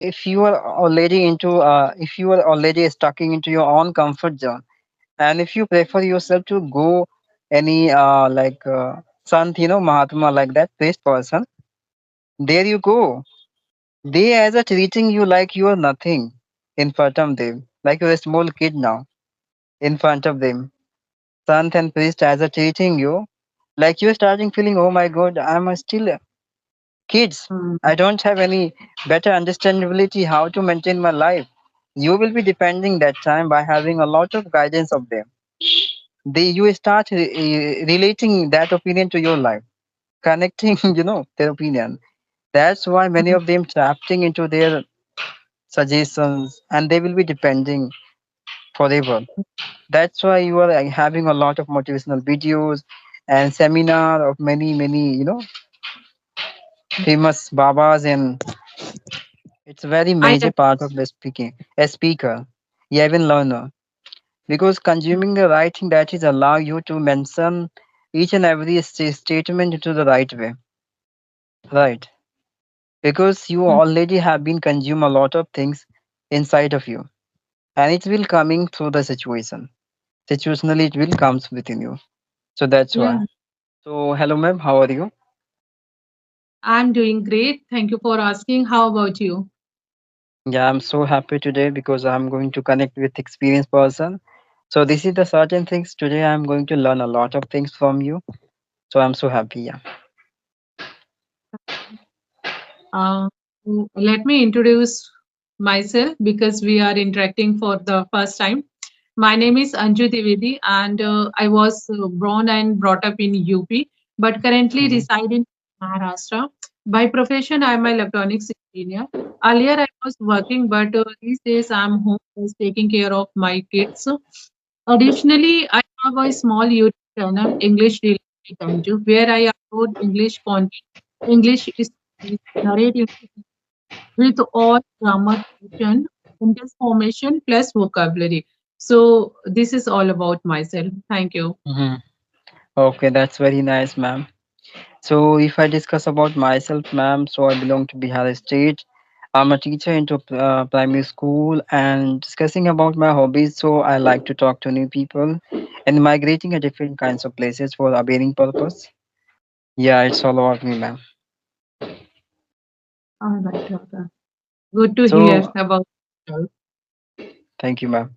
if you are already if you are already stuck into your own comfort zone, and if you prefer yourself to go any sant, mahatma, like that priest person, there you go. They as a treating you like you are nothing in front of them, like you're a small kid now in front of them. Sant and priest as a treating you like you're starting feeling, oh my god, I'm a still kids. Hmm. I don't have any better understandability how to maintain my life. You will be depending that time by having a lot of guidance of them. You start relating that opinion to your life, connecting, their opinion. That's why many of them drafting into their suggestions, and they will be depending forever. That's why you are having a lot of motivational videos and seminar of many, famous babas, and it's a very I major part of the speaking a speaker, yeah, even learner, because consuming the right thing, that is allow you to mention each and every statement into the right way, right? Because you already have been consume a lot of things inside of you, and it will coming through the situation. Situationally, it will comes within you. So that's why. yeah, So hello, ma'am. How are you? I'm doing great. Thank you for asking. How about you? Yeah, I'm so happy today because I'm going to connect with experienced person. So this is the certain things today. I'm going to learn a lot of things from you. So I'm so happy. Yeah. Uh, Let me introduce myself because we are interacting for the first time. My name is Anju Ji, and I was born and brought up in UP, but currently Mhm. reside in Maharashtra. By profession, I'm an electronics engineer. Earlier, I was working, but these days I'm home just taking care of my kids. Additionally, I have a small YouTube channel, English Daily with Anju, where I upload English content, English stories, narrative with all grammar correction, sentence formation plus vocabulary. So this is all about myself. Thank you. Mhm. Okay, that's very nice, ma'am. So if I discuss about myself, ma'am, so I belong to Bihar State. I'm a teacher into primary school, and discussing about my hobbies. So I like to talk to new people and migrating at different kinds of places for a bearing purpose. Yeah, it's all about me, ma'am. All right, okay. Good to hear So about you. thank you, ma'am.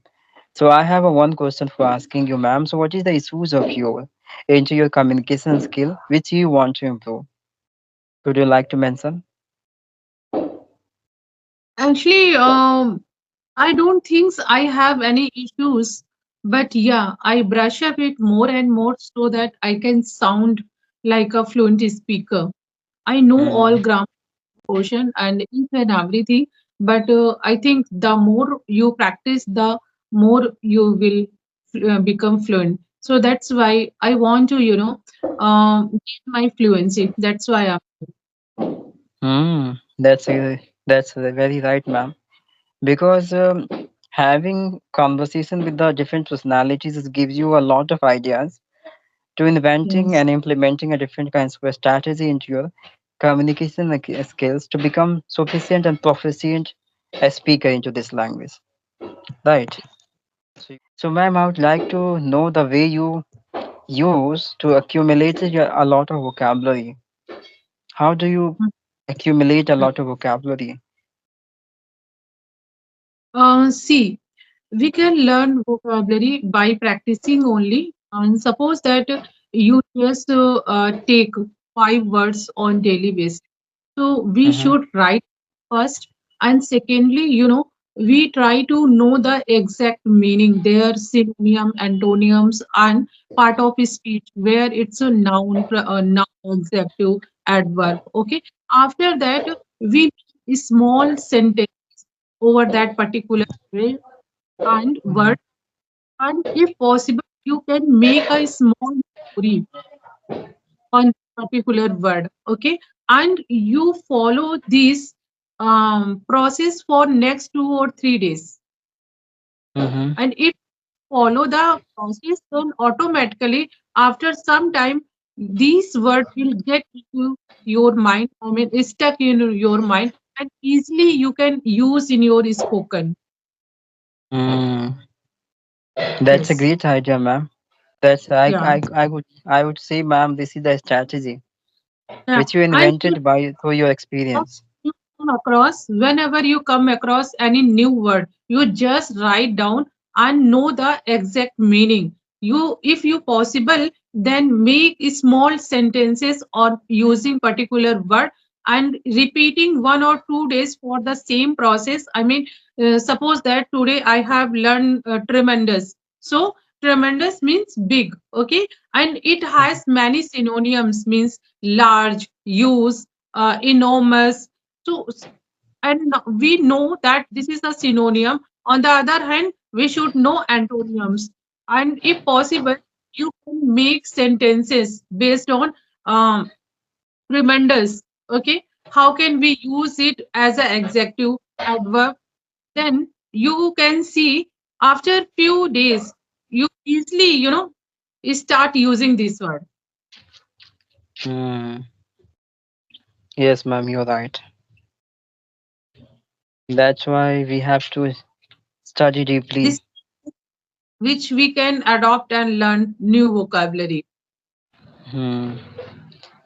So I have a one question for asking you, ma'am. So what is the issues of your into your communication skill which you want to improve? Would you like to mention? Actually, I don't think I have any issues, but yeah, I brush up it more and more so that I can sound like a fluent speaker. I know all Mm. grammar portion and each and everything, but I think the more you practice, the more you will become fluent. So that's why I want to, get my fluency. That's why I'm. That's very right, ma'am. Because having conversation with the different personalities gives you a lot of ideas to inventing Yes. and implementing a different kinds of strategy into your communication skills to become sufficient and proficient a speaker into this language, right? So ma'am, I would like to know the way you use to accumulate a lot of vocabulary. How do you accumulate a lot of vocabulary? See, we can learn vocabulary by practicing only. And suppose that you just take 5 words on daily basis. So we Mm-hmm. should write first, and secondly, we try to know the exact meaning, their synonym, antonyms, and part of speech where it's a noun, noun, adjective, adverb. Okay. After that, we make a small sentence over that particular way and word, and if possible, you can make a small story on particular word. Okay, and you follow this process for next 2 or 3 days, Mm-hmm. and if follow the process, then automatically after some time these words will get into your mind, I mean stuck in your mind, and easily you can use in your spoken. Hmm. That's a Yes. great idea, ma'am. That's Yeah. I would say, ma'am, this is the strategy Yeah. which you And invented by through your experience. you come across, whenever you come across any new word, you just write down and know the exact meaning. You, if you possible, then make small sentences or using particular word and repeating 1 or 2 days for the same process. I mean, suppose that today I have learned tremendous. So tremendous means big, okay, and it has many synonyms, means large, use, enormous. So, and we know that this is a synonym. On the other hand, we should know antonyms. And if possible, you can make sentences based on reminders. Okay, how can we use it as an adjective, adverb? Then you can see after few days, you easily, start using this word. Hmm. Yes, ma'am, you're right. That's why we have to study deeply. This which we can adopt and learn new vocabulary. Hmm.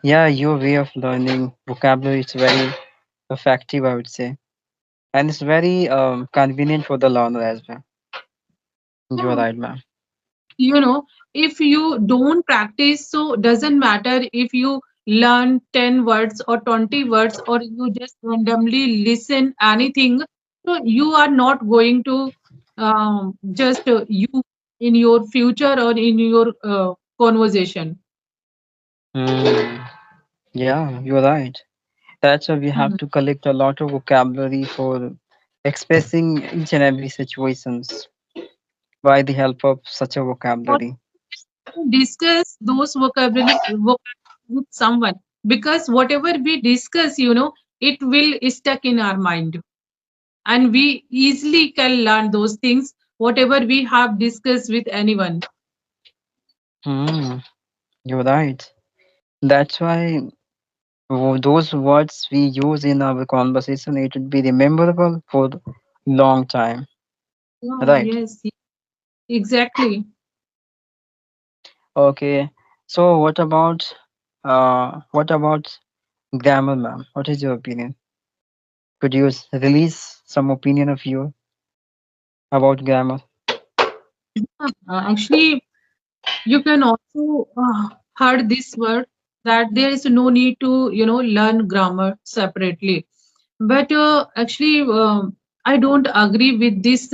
Yeah, your way of learning vocabulary is very effective, I would say, and it's very convenient for the learner as well. You're Yeah. right, ma'am. If you don't practice, so doesn't matter if you learn 10 words or 20 words or you just randomly listen anything, so you are not going to just use in your future or in your conversation. Hmm. Yeah, you're right. That's why we have Hmm. to collect a lot of vocabulary for expressing each and every situations by the help of such a Or vocabulary. discuss those vocabulary with someone, because whatever we discuss, it will stuck in our mind, and we easily can learn those things whatever we have discussed with anyone. Hmm. You're right. That's why those words we use in our conversation, it would be rememberable for long time. Oh, Right. yes, exactly. Okay. So what about grammar, ma'am? What is your opinion? Could you release some opinion of you about grammar? Actually, you can also heard this word that there is no need to learn grammar separately, but actually I don't agree with this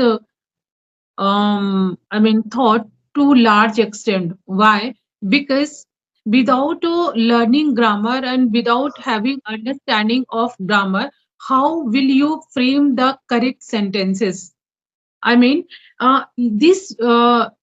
I mean thought to large extent. Why? Because without learning grammar and without having understanding of grammar, how will you frame the correct sentences? I mean, these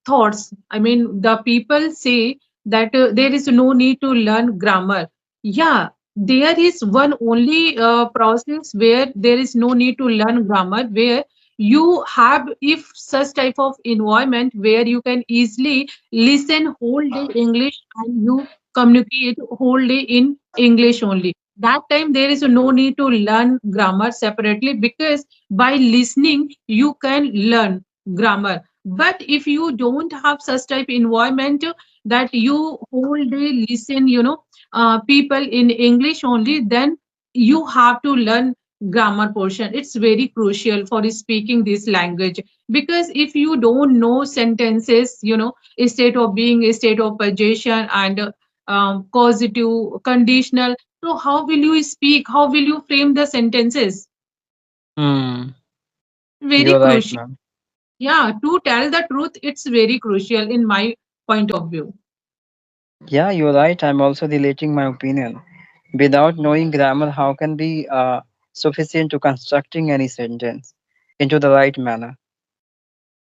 thoughts, I mean, the people say that there is no need to learn grammar. Yeah, there is one only process where there is no need to learn grammar, where you have, if such type of environment where you can easily listen whole day English and you communicate whole day in English only. That time there is no need to learn grammar separately, because by listening you can learn grammar. But if you don't have such type environment that you whole day listen people in English only, then you have to learn grammar portion. It's very crucial for speaking this language, because if you don't know sentences, state of being, state of possession, and causative, conditional, so how will you speak, how will you frame the sentences? Hmm. Very You're right, crucial. ma'am. Yeah, to tell the truth, it's very crucial in my point of view. Yeah, you're right. I'm also relating my opinion. Without knowing grammar, how can be sufficient to constructing any sentence into the right manner?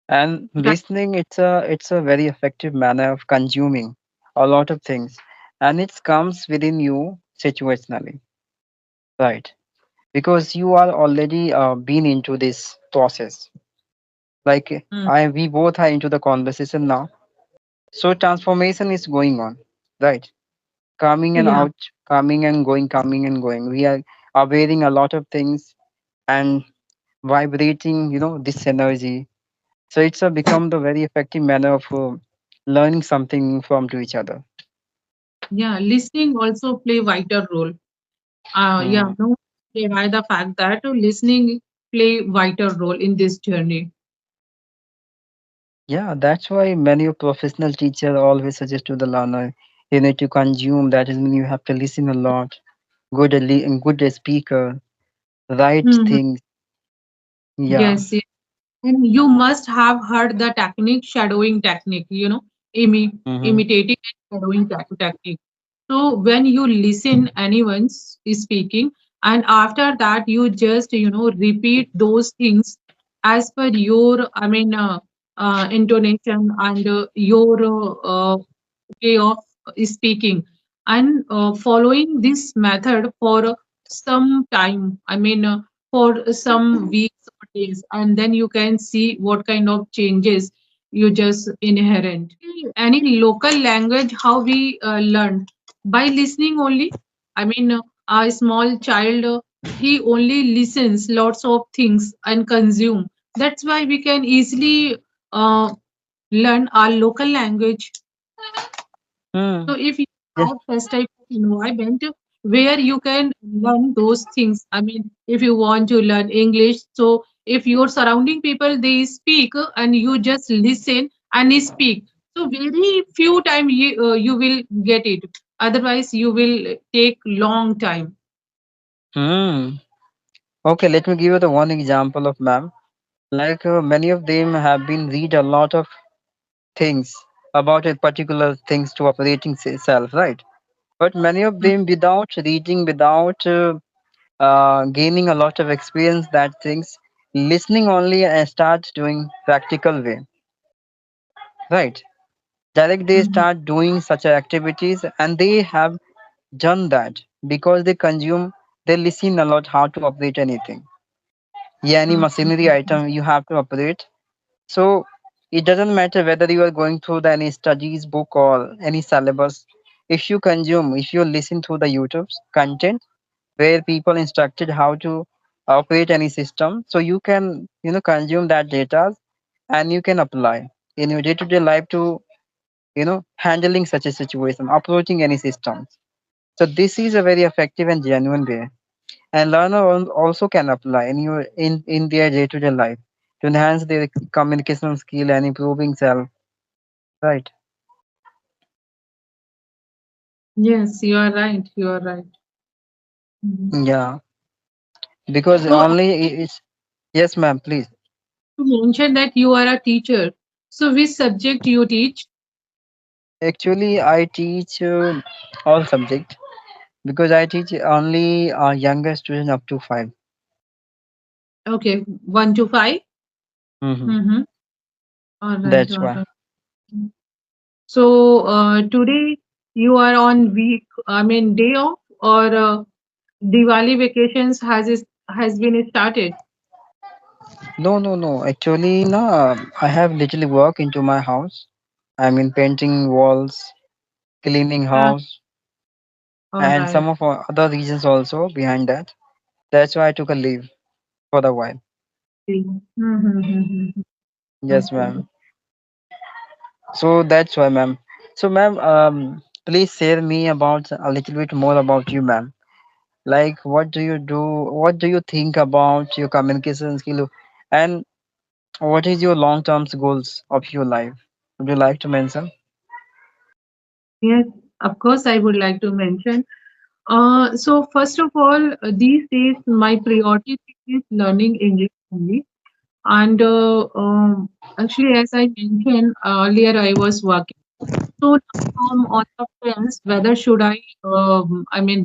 And Right. listening, it's a very effective manner of consuming a lot of things, and it comes within you situationally, right? Because you are already been into this process. Like Mm, we both are into the conversation now, so transformation is going on, right? Coming and yeah. out, coming and going, coming and going. We are are wearing a lot of things and vibrating, this energy. So it's become the very effective manner of learning something from to each other. Yeah, listening also play vital role. Yeah, Hmm. no, deny the fact that listening play vital role in this journey. Yeah, that's why many of professional teachers always suggest to the learner, you need to consume. That is mean you have to listen a lot. Good speaker, right Mhm. things. Yeah. Yes, yes. And you must have heard the technique, shadowing technique, Mm-hmm. imitating and shadowing technique. So when you listen anyone's speaking, and after that you just, repeat those things as per your, intonation and your way of speaking, and following this method for some time, for some weeks or days, and then you can see what kind of changes you just inherent. Any local language, how we learn by listening only. A small child, he only listens lots of things and consume. That's why we can easily uh, learn our local language. Hmm. So if you Yes. have such type of environment where you can learn those things, if you want to learn English, so if your surrounding people they speak and you just listen and speak, so very few time you will get it. Otherwise, you will take long time. Hmm. Okay, let me give you the one example of ma'am. Like many of them have been read a lot of things about a particular things to operating self, right? But many of Mm, them without reading, without gaining a lot of experience, that things listening only and start doing practical way, right? Direct they mhm, start doing such activities and they have done that because they consume, they listen a lot how to operate anything. Yeah, any machinery mhm, item you have to operate. So it doesn't matter whether you are going through the any studies book or any syllabus. If you consume, if you listen to the YouTube's content where people instructed how to operate any system, so you can consume that data and you can apply in your day-to-day life to handling such a situation, approaching any systems. So this is a very effective and genuine way, and learner also can apply in their day-to-day life to enhance their communication skill and improving self, right? yes, you are right. You are right. Mhm. Yeah, because So only it's yes ma'am, please. you mentioned that you are a teacher. So which subject you teach? Actually I teach all subject because I teach only younger students up to 5. Okay, 1 to 5. Mm-hmm. Mm-hmm. All right, That's all why. right. So today you are on day off, or Diwali vacations has been started. No, no, no. Actually, no. I have literally work into my house. I mean, painting walls, cleaning Uh, house, all and right. some of other reasons also behind that. That's why I took a leave for a while. Mm-hmm. Yes, Okay. ma'am. So that's why, ma'am. So, ma'am, please share me about a little bit more about you, ma'am. Like, what do you do? What do you think about your communication skill? And what is your long-term goals of your life? Would you like to mention? Yes, of course, I would like to mention. So first of all, these days my priority is learning English only. And actually, as I mentioned earlier, I was working. So now I'm on the fence whether should I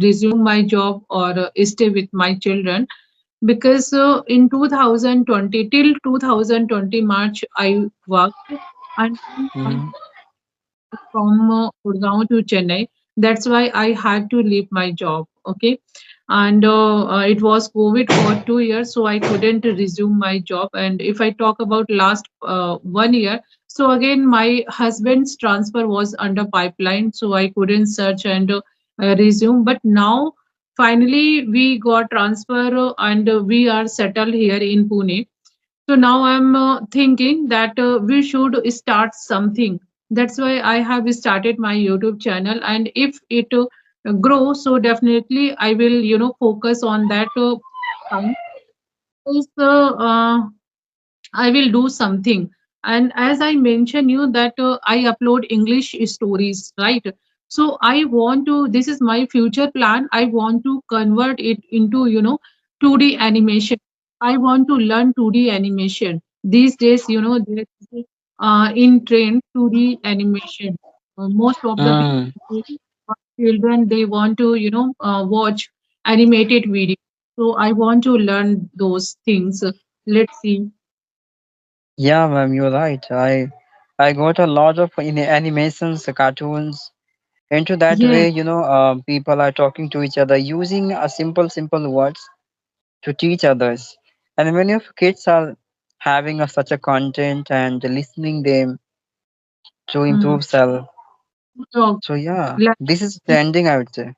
resume my job or stay with my children, because in 2020 till 2020 March I worked, and then I Mm-hmm. from Gurgaon to Chennai. That's why I had to leave my job. Okay. And it was COVID for 2 years, so I couldn't resume my job. And if I talk about last 1 year, so again, my husband's transfer was under pipeline, so I couldn't search and resume. But now, finally we got transfer and we are settled here in Pune. So now I'm thinking that we should start something. That's why I have started my YouTube channel, and if it grows, so definitely I will, focus on that. Time. Is I will do something. And as I mentioned you that I upload English stories, right? So I want to, this is my future plan. I want to convert it into, 2D animation. I want to learn 2D animation. These days, there is in trend 2D animation. Most of the Mm. people, children, they want to, watch animated video. So I want to learn those things. Let's see. Yeah, ma'am, you're right. I got a lot of in animations, cartoons. Into that Yes. way, people are talking to each other using a simple words to teach others. And many of kids are having such a content and listening them to Mm. improve self. So, So yeah, like, this is trending, I would say.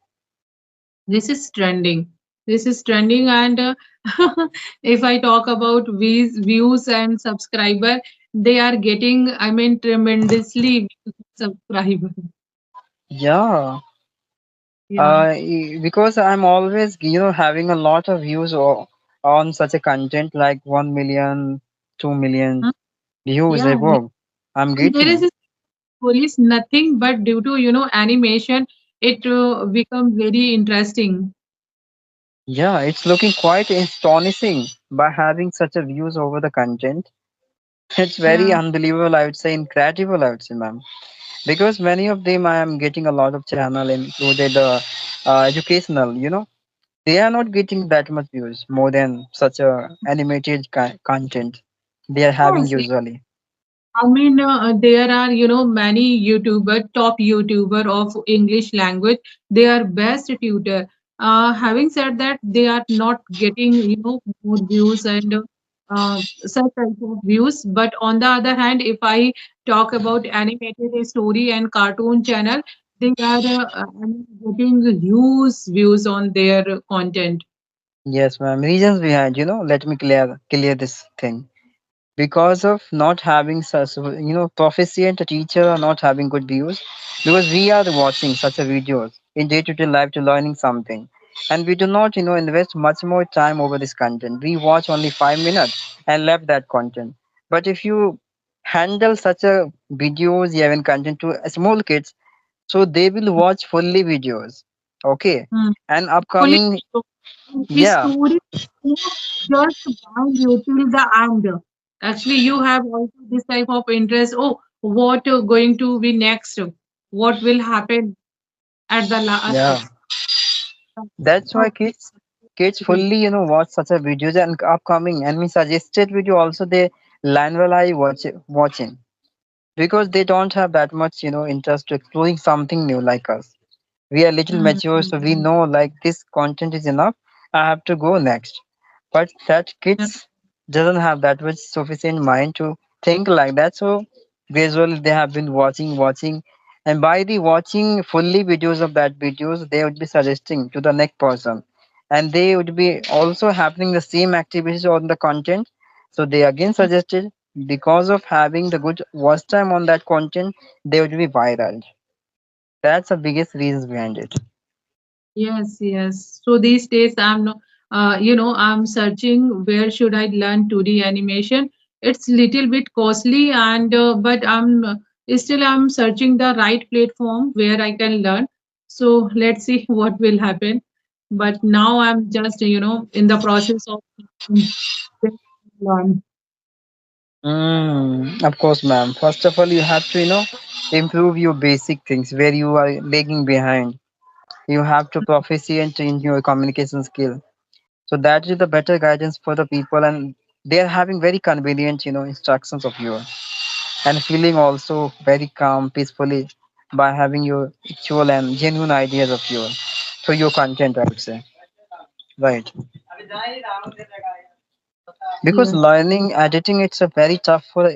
this is trending. This is trending, and if I talk about views and subscriber, they are getting, I mean, tremendously views and subscriber. Yeah, Yeah. because I'm always having a lot of views on such a content like 1 million, 2 million Hmm? views Yeah. above. I'm And there is getting. a story is nothing but due to, animation, it become very interesting. Yeah, it's looking quite astonishing by having such a views over the content. It's very Yeah. unbelievable, I would say, incredible, I would say, ma'am. Because many of them I am getting a lot of channel included educational, they are not getting that much views more than such a animated content they are having Yes. usually. I mean, there are, many YouTuber, top YouTuber of English language. They are best tutor. Having said that, they are not getting, more views and such type of views. But on the other hand, if I talk about animated story and cartoon channel, they are I mean, getting huge views on their content. Yes, ma'am. Reasons behind, let me clear this thing. Because of not having such proficient teacher or not having good views, because we are watching such a videos in day-to-day life to learning something, and we do not invest much more time over this content. We watch only 5 minutes and left that content. But if you handle such a videos, even content to small kids, so they will watch fully videos, okay, Hmm. and Fully upcoming. his Yeah, story just bind you till the end. Actually, you have also this type of interest. Oh, what going to be next? What will happen at the last? yeah. That's why kids fully watch such a videos and upcoming and me suggested video also they learn while I watching, because they don't have that much interest to exploring something new like us. We are little Mm, mature, so we know like this content is enough, I have to go next. But that yeah, kids doesn't have that much sufficient mind to think like that, so gradually they have been watching, and by the watching fully videos of that videos they would be suggesting to the next person, and they would be also happening the same activities on the content, so they again suggested. Because of having the good watch time on that content, they would be viral. That's the biggest reasons behind it. yes, yes. So these days I'm no, I'm searching where should I learn 2D animation. It's little bit costly and but I'm searching the right platform where I can learn. So let's see what will happen. But now I'm just, in the process of learn. Of course, ma'am. First of all, you have to, improve your basic things where you are lagging behind. You have to proficient in your communication skill. So that is the better guidance for the people, and they are having very convenient, instructions of yours, and feeling also very calm, peacefully by having your actual and genuine ideas of yours through your content, I would say. Right. Because Yes. learning editing, it's a very tough for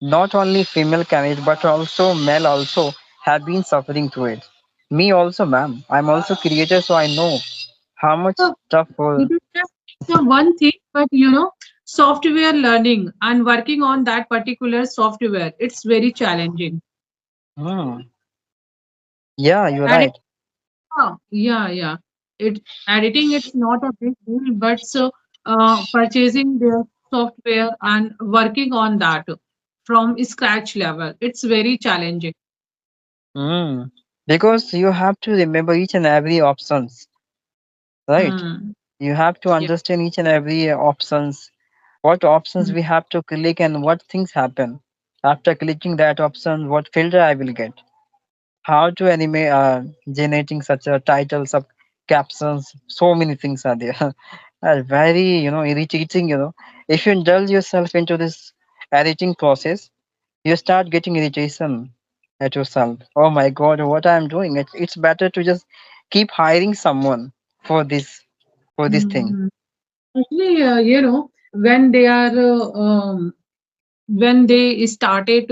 not only female candidates but also male also have been suffering through it. Me also, ma'am. I'm also creator, so I know How much So tough it for. is just the one thing, but software learning and working on that particular software, it's very challenging. Hmm. Yeah, you're And right. yeah. It editing it's not a big deal, but so purchasing their software and working on that from scratch level, it's very challenging. Hmm. Because you have to remember each and every options, right? Hmm. You have to Yeah. understand each and every options, what options Hmm. we have to click and what things happen after clicking that option, what filter I will get, how to animate, generating such a titles of captions. So many things are there. Are very irritating. If you indulge yourself into this editing process, you start getting irritation at yourself. Oh my god, what I'm doing? It's better to just keep hiring someone for this thing. Hmm. Actually, when they are when they started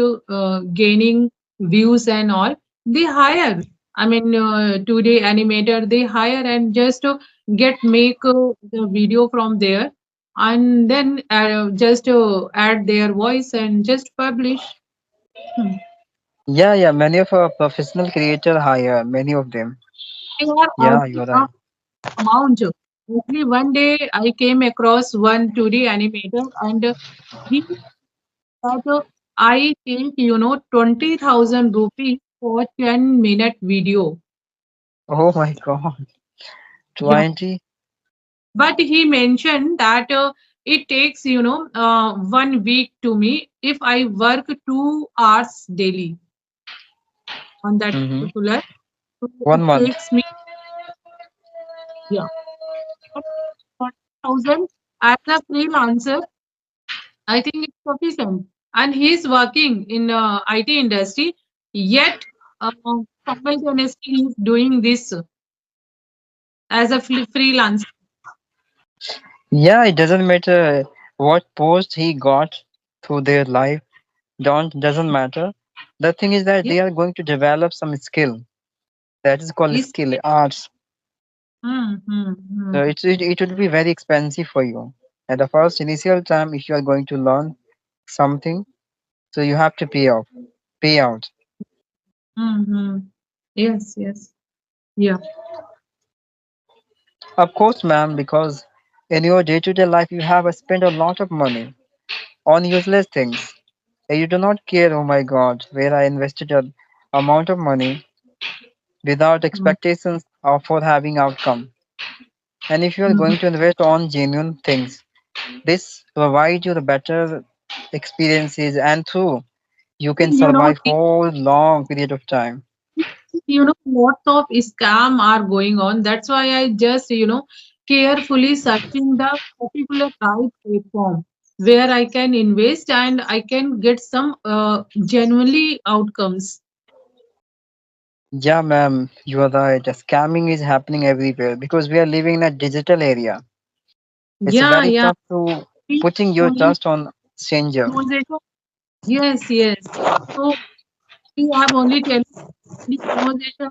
gaining views and all, they hire. I mean, today animator they hire and just get make the video from there, and then just add their voice and just publish. Hmm. Yeah, many of our professional creator hire many of them. They are Yeah, earning you're a right. amount. Actually, one day I came across one 2D animator, and he said, I think 20,000 rupees for 10-minute video. Oh my god. Yeah, 20. but he mentioned that it takes 1 week to me if I work 2 hours daily on that Mm-hmm. particular. So it 1 month. takes me, yeah, but 40,000 as a freelancer. I think it's sufficient. And he's working in IT industry, yet simultaneously he's doing this as a freelancer. Yeah, it doesn't matter what post he got through their life. Don't doesn't matter. The thing is that Yeah, they are going to develop some skill. That is called he's, skill arts. So hmm. it would be very expensive for you. At the first initial time, if you are going to learn something, so you have to pay out. Mm-hmm. Yes. Yeah. Of course, ma'am, because in your day-to-day life, you have spent a lot of money on useless things. And you do not care, oh my God, where I invested a amount of money without Mm. expectations of for having outcome. And if you are Mhm. going to invest on genuine things, this provide you the better experiences and through you can You know, survive for long period of time. lots of scam are going on. That's why I just, carefully searching the particular right platform where I can invest and I can get some genuinely outcomes. Yeah, ma'am, you are right. Scamming is happening everywhere because we are living in a digital area. It's very Yeah. tough to Free putting your only trust on stranger. conversation. Yes. So we have only conversation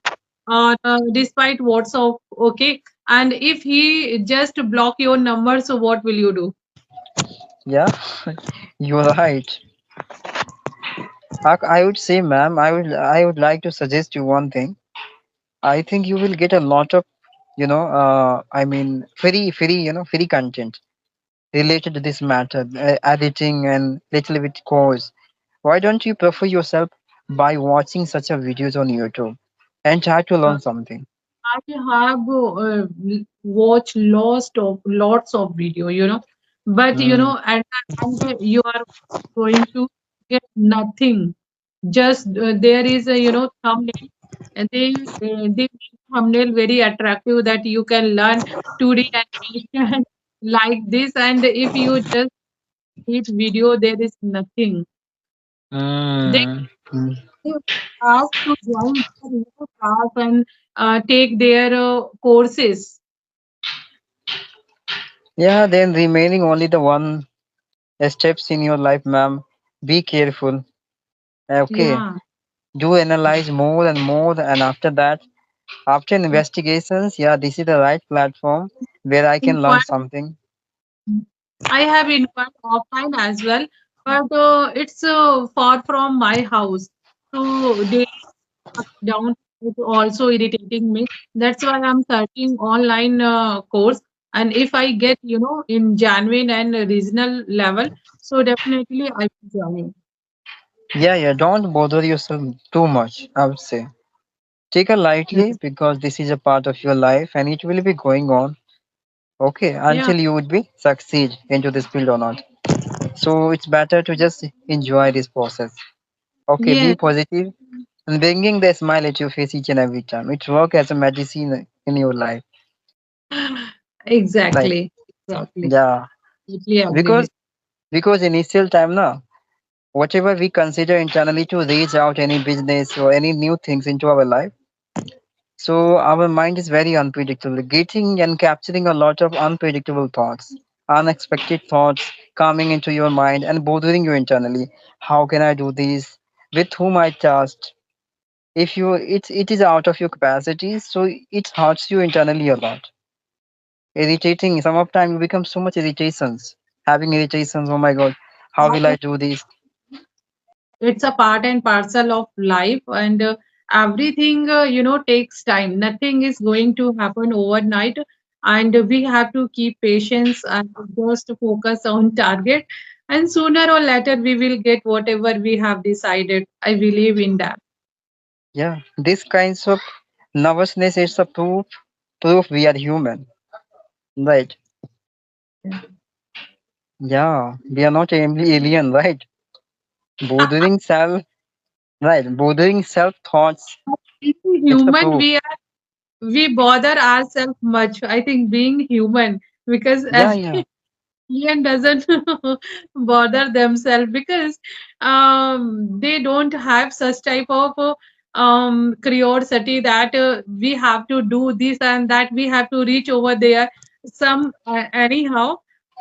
despite WhatsApp, okay? And if he just block your number, so what will you do? Yeah, you are right. I would say, ma'am, I would like to suggest you one thing. I think you will get a lot of, free content related to this matter, editing and little bit course. Why don't you prefer yourself by watching such a videos on YouTube and try to Uh, learn something? I have watched lots of video, but Mm. at the end you are going to get nothing. Just there is a thumbnail, and they make thumbnail very attractive that you can learn 2D animation like this, and if you just hit video, there is nothing. They Mm. Mm. have to join their class and take their courses. Yeah, then remaining only the one steps in your life, ma'am. Be careful. Okay. Yeah. Do analyze more and more, and after that, After investigations, yeah, this is the right platform where I can learn Inquire, something. I have inquired offline as well, but it's far from my house. So they up, down is also irritating me. That's why I'm searching online course. And if I get, in genuine and regional level, so definitely I will join. Yeah, yeah, don't bother yourself too much, I would say. Take it lightly Yes. because this is a part of your life and it will be going on, okay, Yeah. until you would be succeed into this field or not. So it's better to just enjoy this process. Okay, be Yes. positive and bringing the smile at your face each and every time. It works as a medicine in your life, right? Exactly. Exactly. Yeah, Totally agree because with. initial time now, whatever we consider internally to reach out any business or any new things into our life, so our mind is very unpredictable, getting and capturing a lot of unpredictable thoughts, unexpected thoughts coming into your mind and bothering you internally. How can I do this? With whom I trust? If you it is out of your capacity, so it hurts you internally a lot. Irritating. Some of time you become so much irritations. Having irritations. Oh my God, how will I do this? It's a part and parcel of life, and everything takes time. Nothing is going to happen overnight, and we have to keep patience and just focus on target, and sooner or later we will get whatever we have decided. I believe in that. Yeah, this kinds of nervousness is a proof we are human, right? Yeah. Yeah, we are not alien, right? Bothering self, right? Bothering self thoughts. Being It's the human, proof. we bother ourselves much. I think being human, because Yeah, yeah, Ian doesn't bother themselves because they don't have such type of curiosity that we have to do this and that we have to reach over there. Some anyhow,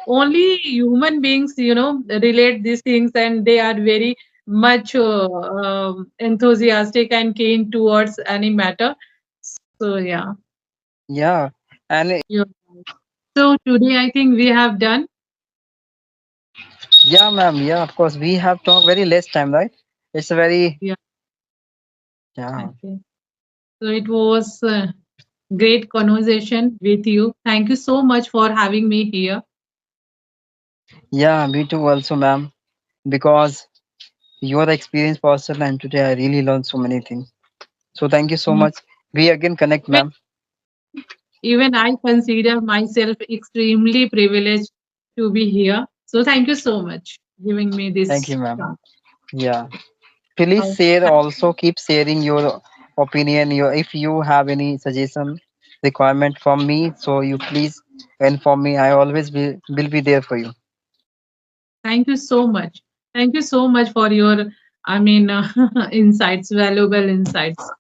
only human beings, relate these things, and they are very much enthusiastic and keen towards any matter. So yeah, yeah. And you're right. So today I think we have done. yeah, ma'am. Yeah, of course. We have talked very less time, right? It's a very Yeah. yeah, Okay. So it was a great conversation with you. Thank you so much for having me here. yeah. Me too, also, ma'am. Because you are the experienced person, and today I really learned so many things. So thank you so Mm. much. We again connect, Even, ma'am. even I consider myself extremely privileged to be here. So thank you so much giving me Thank you, this ma'am. chance. Yeah. Please Oh, share. Also, keep sharing your opinion. Your if you have any suggestion, requirement from me, so you please inform me. I always will be there for you. thank you so much. Thank you so much for your, I mean, insights, valuable insights.